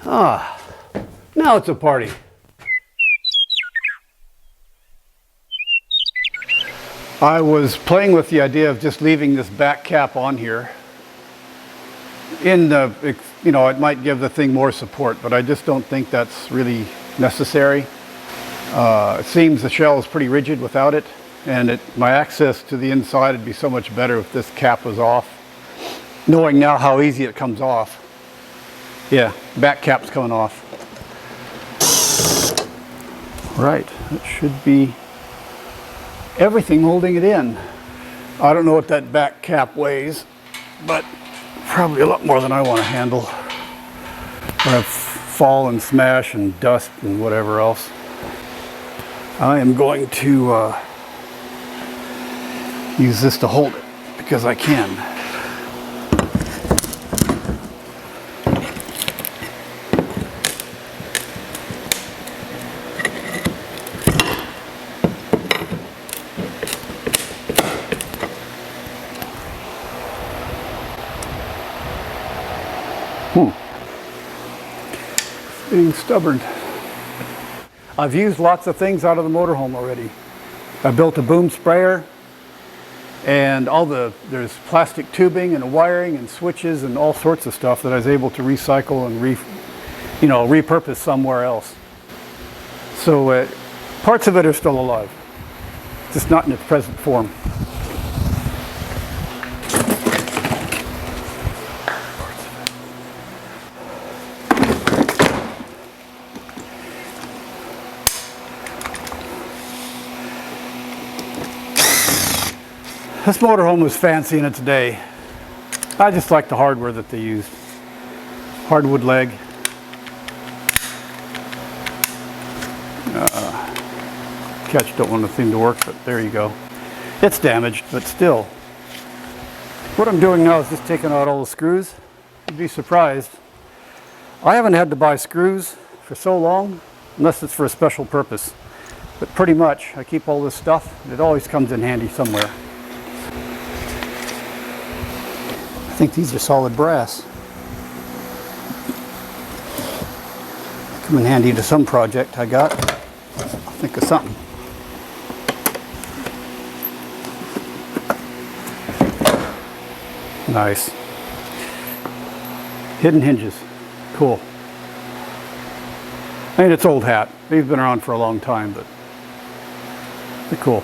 Ah, now it's a party. I was playing with the idea of just leaving this back cap on here. In the, you know, it might give the thing more support, but I just don't think that's really necessary. It seems the shell is pretty rigid without it, and my access to the inside would be so much better if this cap was off. Knowing now how easy it comes off. Yeah, back cap's coming off. Right, it should be everything holding it in. I don't know what that back cap weighs, but probably a lot more than I want to handle. I have fall and smash and dust and whatever else. I am going to use this to hold it because I can. Being stubborn. I've used lots of things out of the motorhome already. I built a boom sprayer, and there's plastic tubing and wiring and switches and all sorts of stuff that I was able to recycle and repurpose somewhere else. So parts of it are still alive, just not in its present form. This motorhome was fancy in its day. I just like the hardware that they used. Hardwood leg. Catch don't want the thing to work, but there you go. It's damaged, but still. What I'm doing now is just taking out all the screws. You'd be surprised. I haven't had to buy screws for so long, unless it's for a special purpose. But pretty much, I keep all this stuff. It always comes in handy somewhere. I think these are solid brass. Come in handy to some project I got. I'll think of something. Nice. Hidden hinges. Cool. I mean, it's old hat. They've been around for a long time, but they're cool.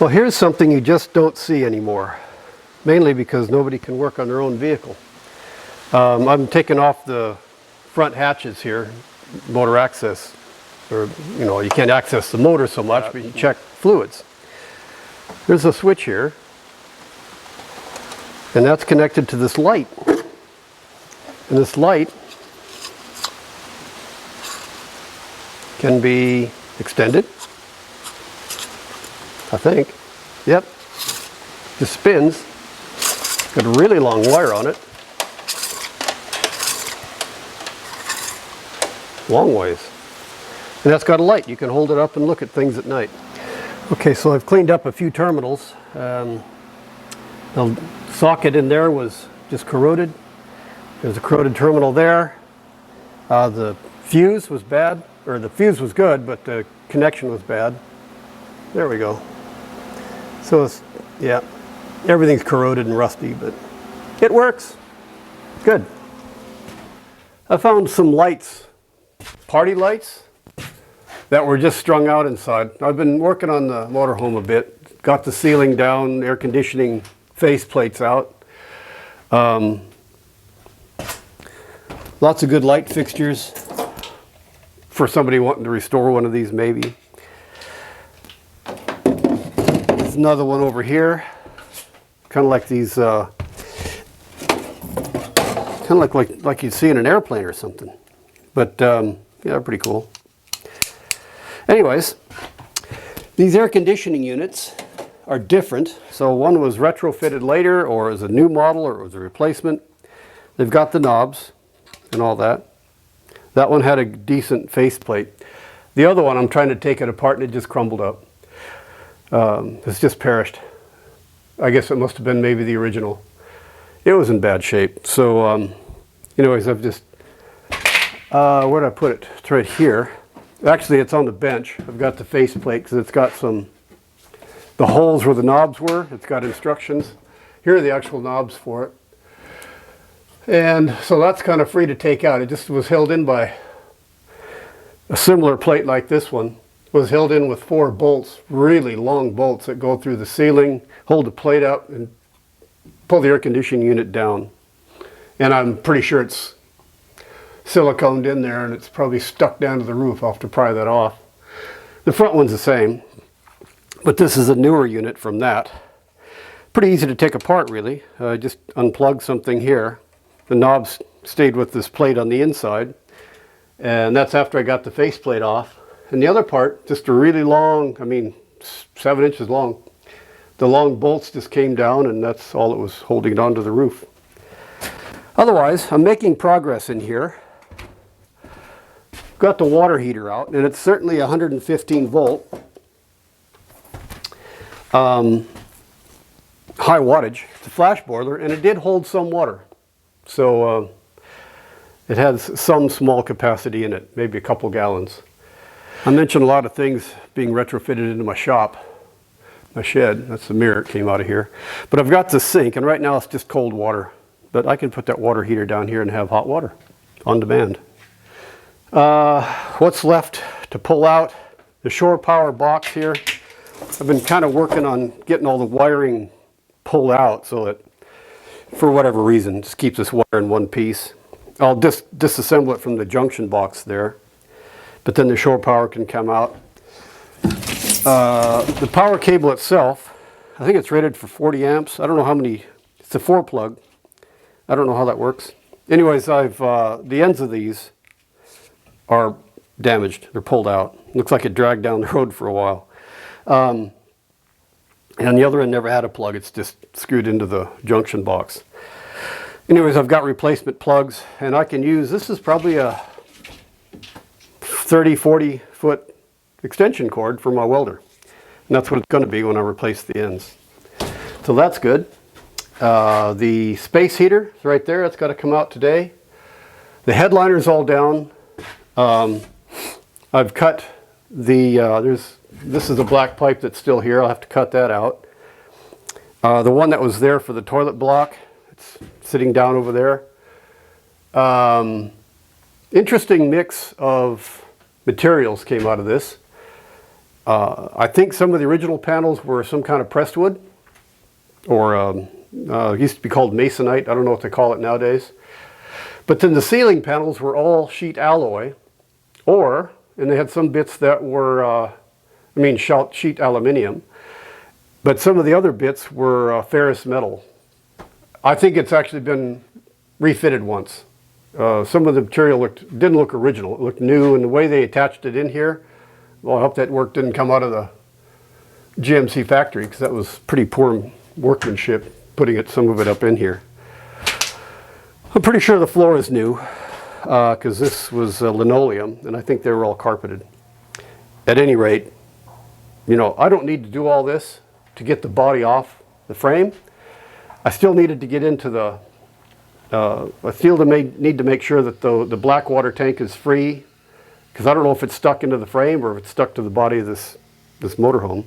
Well, here's something you just don't see anymore. Mainly because nobody can work on their own vehicle. I'm taking off the front hatches here, motor access, or you can't access the motor so much, but you can check fluids. There's a switch here, and that's connected to this light. And this light can be extended, I think. Yep, just spins. Got a really long wire on it. Long ways. And that's got a light. You can hold it up and look at things at night. Okay, so I've cleaned up a few terminals. The socket in there was just corroded. There's a corroded terminal there. The fuse was bad, or the fuse was good, but the connection was bad. There we go. So it's, yeah. Everything's corroded and rusty, but it works. Good. I found some lights, party lights, that were just strung out inside. I've been working on the motorhome a bit. Got the ceiling down, air conditioning face plates out. Lots of good light fixtures for somebody wanting to restore one of these maybe. There's another one over here. Kind of like these, kind of like you'd see in an airplane or something. But yeah, they're pretty cool. Anyways, these air conditioning units are different. So one was retrofitted later, or is a new model, or it was a replacement. They've got the knobs and all that. That one had a decent faceplate. The other one, I'm trying to take it apart and it just crumbled up. It's just perished. I guess it must have been maybe the original. It was in bad shape. So Anyways, I've just, where did I put it? It's right here. Actually, it's on the bench. I've got the faceplate because it's got the holes where the knobs were. It's got instructions. Here are the actual knobs for it. And so that's kind of free to take out. It just was held in by a similar plate like this one. It was held in with 4 bolts, really long bolts that go through the ceiling, hold the plate up, and pull the air conditioning unit down. And I'm pretty sure it's siliconed in there and it's probably stuck down to the roof. I'll have to pry that off. The front one's the same, but this is a newer unit from that. Pretty easy to take apart, really. Just unplug something here. The knobs stayed with this plate on the inside, and that's after I got the faceplate off. And the other part, just a really long, 7 inches long. The long bolts just came down, and that's all that was holding it onto the roof. Otherwise, I'm making progress in here. Got the water heater out, and it's certainly 115 volt. High wattage. It's a flash boiler, and it did hold some water. So it has some small capacity in it, maybe a couple gallons. I mentioned a lot of things being retrofitted into my shop, my shed. That's the mirror that came out of here. But I've got the sink, and right now it's just cold water. But I can put that water heater down here and have hot water on demand. What's left to pull out? The shore power box here. I've been kind of working on getting all the wiring pulled out so that, for whatever reason, just keeps this wire in one piece. I'll disassemble it from the junction box there, but then the shore power can come out. The power cable itself, I think it's rated for 40 amps. I don't know how many. It's a 4-plug. I don't know how that works. Anyways, the ends of these are damaged. They're pulled out. Looks like it dragged down the road for a while. And the other end never had a plug. It's just screwed into the junction box. Anyways, I've got replacement plugs, and I can use, this is probably a 30, 40 foot extension cord for my welder. And that's what it's going to be when I replace the ends. So that's good. The space heater is right there. It's got to come out today. The headliner's all down. I've cut the, this is a black pipe that's still here. I'll have to cut that out. The one that was there for the toilet block, it's sitting down over there. Interesting mix of materials came out of this. I think some of the original panels were some kind of pressed wood, or it used to be called masonite. I don't know what they call it nowadays. But then the ceiling panels were all sheet alloy, and they had some bits that were, sheet aluminum. But some of the other bits were ferrous metal. I think it's actually been refitted once. Some of the material didn't look original. It looked new, and the way they attached it in here, well, I hope that work didn't come out of the GMC factory, because that was pretty poor workmanship, putting some of it up in here. I'm pretty sure the floor is new, because this was linoleum, and I think they were all carpeted. At any rate, I don't need to do all this to get the body off the frame. I still needed to get into the, I still need to make sure that the black water tank is free, because I don't know if it's stuck into the frame or if it's stuck to the body of this motorhome.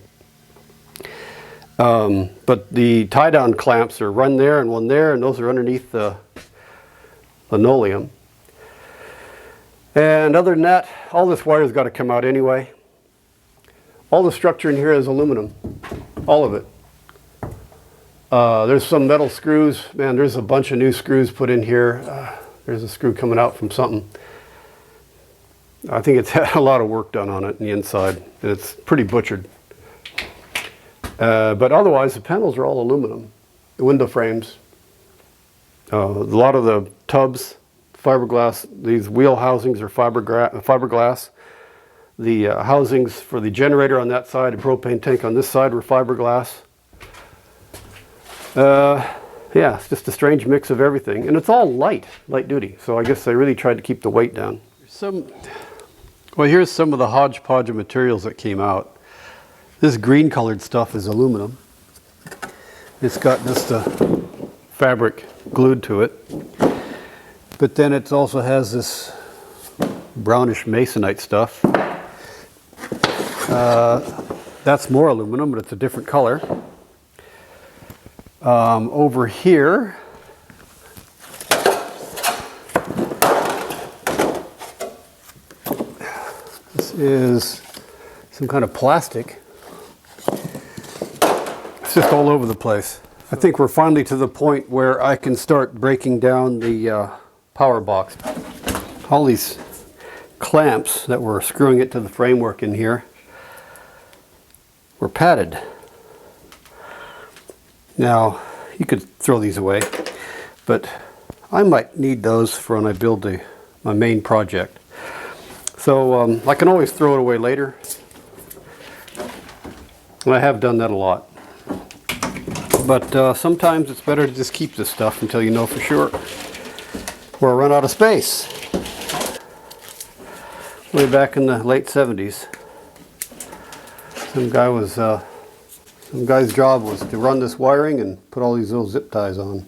But the tie-down clamps are one there, and those are underneath the linoleum. And other than that, all this wire's got to come out anyway. All the structure in here is aluminum, all of it. There's some metal screws. Man, there's a bunch of new screws put in here. There's a screw coming out from something. I think it's had a lot of work done on it in the inside, and it's pretty butchered. But otherwise, the panels are all aluminum. The window frames, a lot of the tubs, fiberglass. These wheel housings are fiberglass. The housings for the generator on that side, the propane tank on this side were fiberglass. Yeah, it's just a strange mix of everything. And it's all light duty. So I guess they really tried to keep the weight down. Well, here's some of the hodgepodge of materials that came out. This green colored stuff is aluminum. It's got just a fabric glued to it. But then it also has this brownish masonite stuff. That's more aluminum, but it's a different color. Over here, this is some kind of plastic. It's just all over the place. I think we're finally to the point where I can start breaking down the power box. All these clamps that were screwing it to the framework in here were padded. Now, you could throw these away, but I might need those for when I build my main project. So I can always throw it away later. And I have done that a lot. But sometimes it's better to just keep this stuff until you know for sure, or run out of space. Way back in the late 70s, some guy's job was to run this wiring and put all these little zip ties on.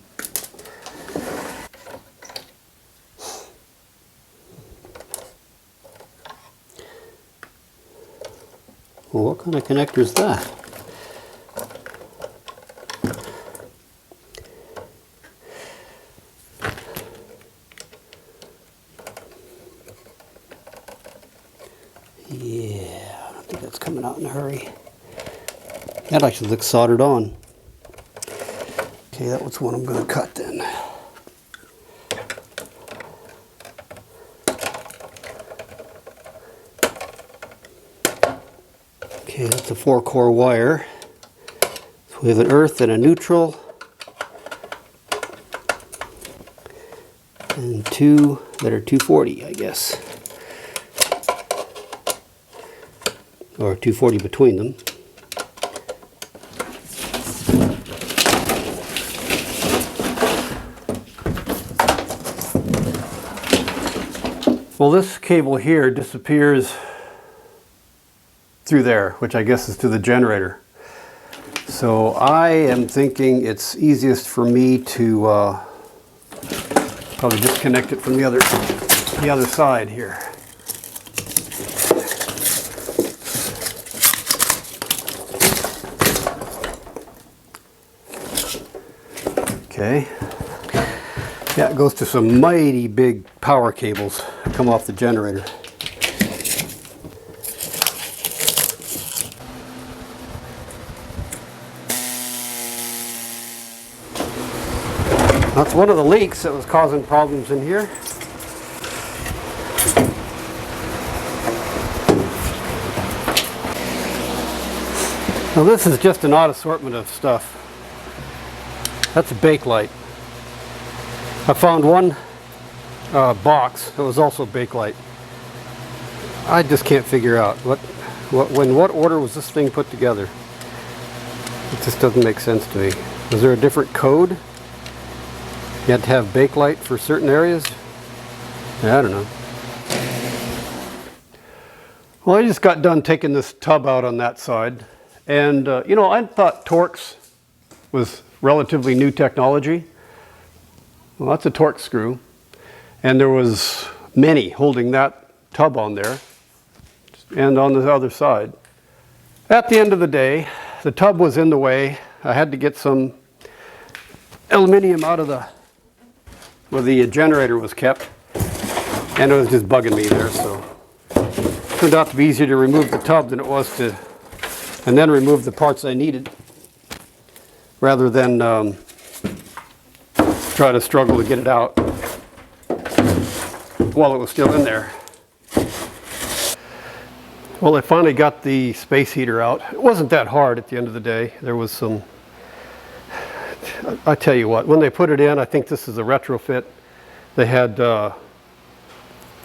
Well, what kind of connector is that? Yeah, I don't think that's coming out in a hurry. That actually looks soldered on. Okay, that was one I'm going to cut then. Okay, that's a 4-core wire. So we have an earth and a neutral. And two that are 240, I guess. Or 240 between them. Well, this cable here disappears through there, which I guess is to the generator. So I am thinking it's easiest for me to probably disconnect it from the other side here. Okay. Yeah, it goes to some mighty big power cables that come off the generator. That's one of the leaks that was causing problems in here. Now this is just an odd assortment of stuff. That's a Bakelite. I found one box that was also Bakelite. I just can't figure out what order was this thing put together. It just doesn't make sense to me. Was there a different code? You had to have Bakelite for certain areas? Yeah, I don't know. Well, I just got done taking this tub out on that side. And, you know, I thought Torx was relatively new technology. Well, that's a Torx screw. And there was many holding that tub on there and on the other side. At the end of the day, the tub was in the way. I had to get some aluminum out of where the generator was kept. And it was just bugging me there, so it turned out to be easier to remove the tub than it was to, and then remove the parts I needed, rather than try to struggle to get it out while it was still in there. Well, I finally got the space heater out. It wasn't that hard at the end of the day. There was some, I tell you what, when they put it in, I think this is a retrofit. They had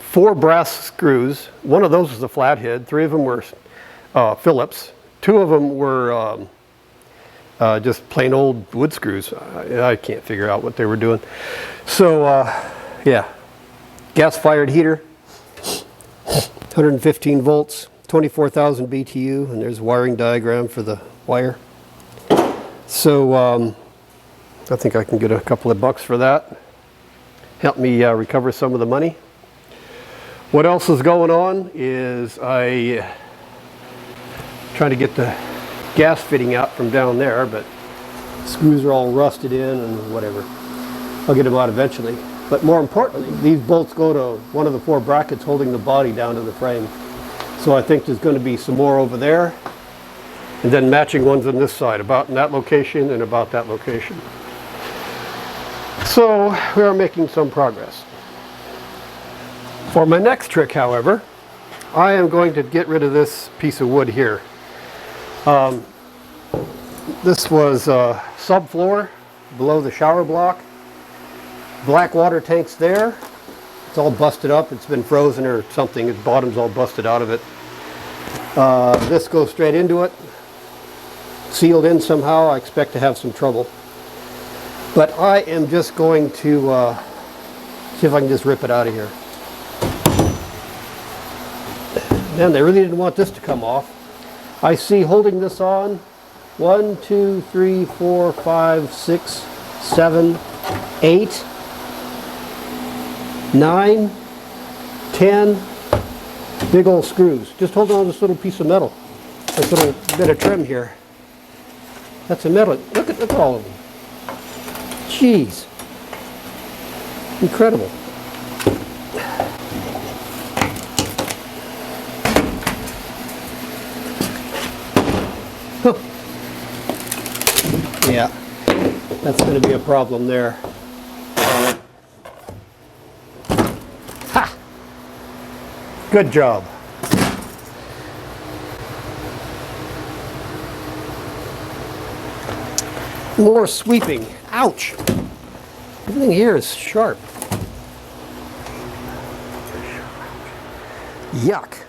4 brass screws. One of those was a flathead. 3 of them were Phillips. 2 of them were just plain old wood screws. I can't figure out what they were doing. So, yeah, gas-fired heater, 115 volts, 24,000 BTU, and there's a wiring diagram for the wire. So, I think I can get a couple of bucks for that. help me recover some of the money. What else is going on is I trying to get the gas fitting out from down there, but screws are all rusted in and whatever. I'll get them out eventually. But more importantly, these bolts go to one of the 4 brackets holding the body down to the frame. So I think there's going to be some more over there, and then matching ones on this side, about in that location and about that location. So we are making some progress. For my next trick, however, I am going to get rid of this piece of wood here. This was subfloor below the shower block. Black water tanks there. It's all busted up. It's been frozen or something. Its bottom's all busted out of it. This goes straight into it. Sealed in somehow. I expect to have some trouble. But I am just going to see if I can just rip it out of here. Man, they really didn't want this to come off. I see holding this on 1, 2, 3, 4, 5, 6, 7, 8, 9, 10 big old screws. Just holding on this little piece of metal. This little bit of trim here. That's a metal. Look at all of them. Jeez. Incredible. Huh. Yeah, that's going to be a problem there. Ha! Good job. More sweeping. Ouch! Everything here is sharp. Yuck.